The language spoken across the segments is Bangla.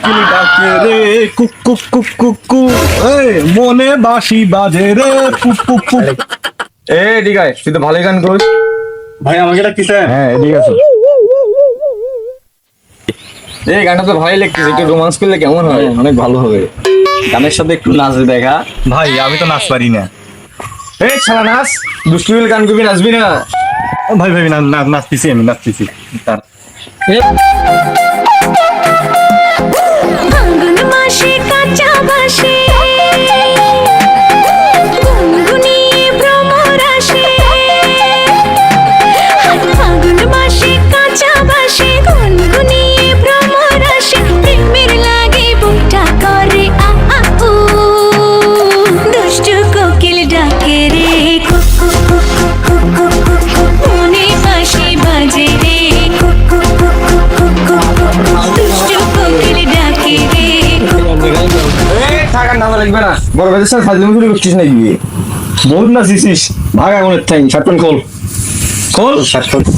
কোকিল ডাকে রে cook cook cook cook cook, এই মনে বাঁশি বাজে রে কুক কুক কুক। ঠিক আছে, তুই তো ভালোই গান করিস। ভাই আমাকে ডাকতেছে? হ্যাঁ ঠিক আছে। এই গানটা তো ভালোই লাগতেছে, একটু রোমান্স করলে কেমন হয়? অনেক ভালো হবে। গানের সাথে একটু নাচে দেখা। ভাই আমি তো নাচ পারি না। এই ছাড়া নাচ, দুষ্টুমিল গান করবি, নাচবি না? ভাই ভাই নাচতেছি, আমি নাচতেছি। তার ফাল্গুন মাসে কাঁচা বাঁশে গুনগুনিয়ে ভ্রমর আসে। ফাল্গুন মাসে কাঁচা বাঁশে গুনগুনিয়ে ভ্রমর আসে। প্রেমের লাগে বুকটা করে আ আ উ, দুষ্টু কোকিল ডাকে রে cook cook cook cook cook cook cook, মনে বাঁশি বাজে রে cook cook cook cook cook cook cook, দুষ্টু কোকিল ডাকে রে কুক। থাকার নাম লাগবে না, বড় ভাইদের সাথে ফাজলামি শুরু করছিস নাকি? বহুত নাচিস, ভাগ আগুনের ঠাই, শার্টপ্যান্ট খোল খোল।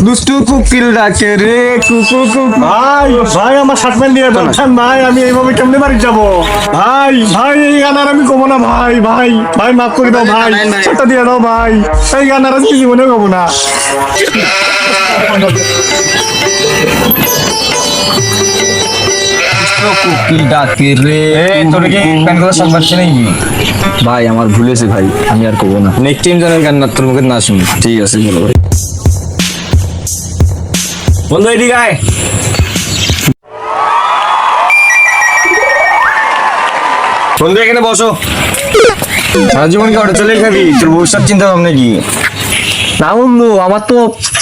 দুষ্টু কোকিল ডাকে রে কুক কুক কুক। ভাই ভাই আমার শার্ট প্যান্ট দিয়ে দরকার ভাই, আমি এইভাবে কেমনে বাড়ি যাবো? ভাই ভাই এই গান আর আমি কমো না ভাই। ভাই ভাই মাফ করে দাও ভাই, সেটা দিয়ে দাও ভাই। এই গান আর আমি জীবনে কমো না। কোকিল ডাকে রে। তোর কি গান করার শখ পাচ্ছে নাকি? ভাই আমার ভুলেছে ভাই, আমি আর করবো না। নেক্সট টাইম যেন গান না তোর মুখে না শুনি। ঠিক আছে বলো ভাই। বন্ধু এদিকে আয়। বন্ধু এখানে বসো। সারা জীবন কি অটো চলেই খাবি? তোর ভবিষ্যৎ চিন্তা ভাবনা কি? না বন্ধু, আমার তো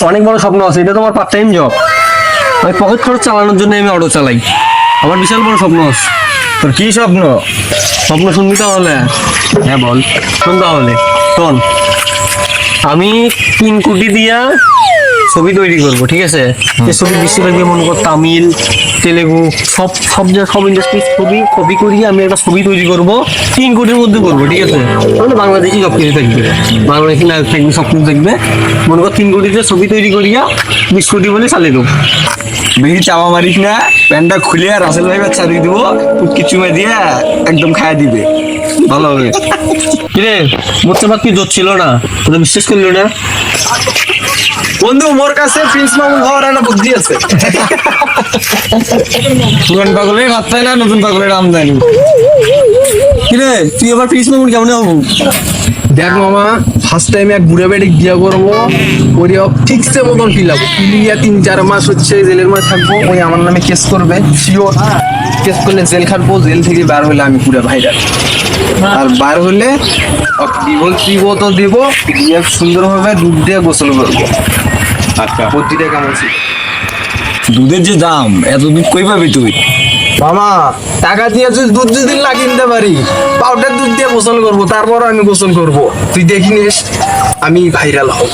অনেক বড় স্বপ্ন আছে। এটা তো আমার পার্ট টাইম জব। আমি পকেট খরচ চালানোর জন্য আমি অটো চালাই। আমার বিশাল বড় স্বপ্ন আছে। তোর কি স্বপ্ন? স্বপ্ন শুনবি তাহলে? হ্যাঁ বল, শোন তাহলে শোন। আমি 3 কোটি দিয়া ছবি তৈরি করবো, ঠিক আছে? যে ছবি বিশ্বব্যাপী, মনে কর তামিল, তেলেগু, সব ইন্ডাস্ট্রি ছবি কপি করিয়ে আমি একটা ছবি তৈরি করবো। 3 কোটির মধ্যে করবো, ঠিক আছে? তাহলে বাংলাদেশি সব কিছু থাকবে, বাংলাদেশি নায়ক থাকবে, সব কিছু থাকবে। মনে কর 3 কোটিতে ছবি তৈরি করিয়া 20 কোটি বলে চালিয়ে দেবো। বেশি চাপা মারিস না, প্যান্টটা খুলে রাসেল ভাই চালিয়ে দিব, কিছু মে দিয়ে একদম খাইয়ে দিবে, ভালো হবে। কিরে মোর চাপাত কি জোর ছিল না? তোরা বিশ্বাস করলো না? বন্ধু মোর কাছে প্রিন্স মামুন হওয়ার একটা বুদ্ধি আছে। পুরান পাগলের ভাত পায় না, নতুন পাগলের আমদানি। কিরে তুই আবার প্রিন্স মামুন কেমন হবো? দেখ মামা, ফার্স্ট টাইম এক বুড়া বেড়ে বিয়ে করবো, ওরে ঠিকসে মতন ফিলাবো। ফিলিয়া 3-4 মাস হচ্ছে জেলের মাঝে থাকবো। ওই আমার নামে কেস করবে শিওর। কেস করলে জেল খাটবো, জেল থেকে বার হলে আমি পুরো ভাইরাল। আর বার হলে দিব তো দিব, দিয়ে সুন্দরভাবে দুধ দিয়ে গোসল করবো। আচ্ছা, বুদ্ধিটা কেমন ছিল? দুধের যে দাম, এত দুধ কই পাবি তুই? মামা টাকা দিয়ে দুধ যদি না কিনতে পারি, পাউডার দুধ দিয়ে গোসল করবো, তারপর আমি গোসল করবো। তুই দেখি নিস আমি ভাইরাল হব।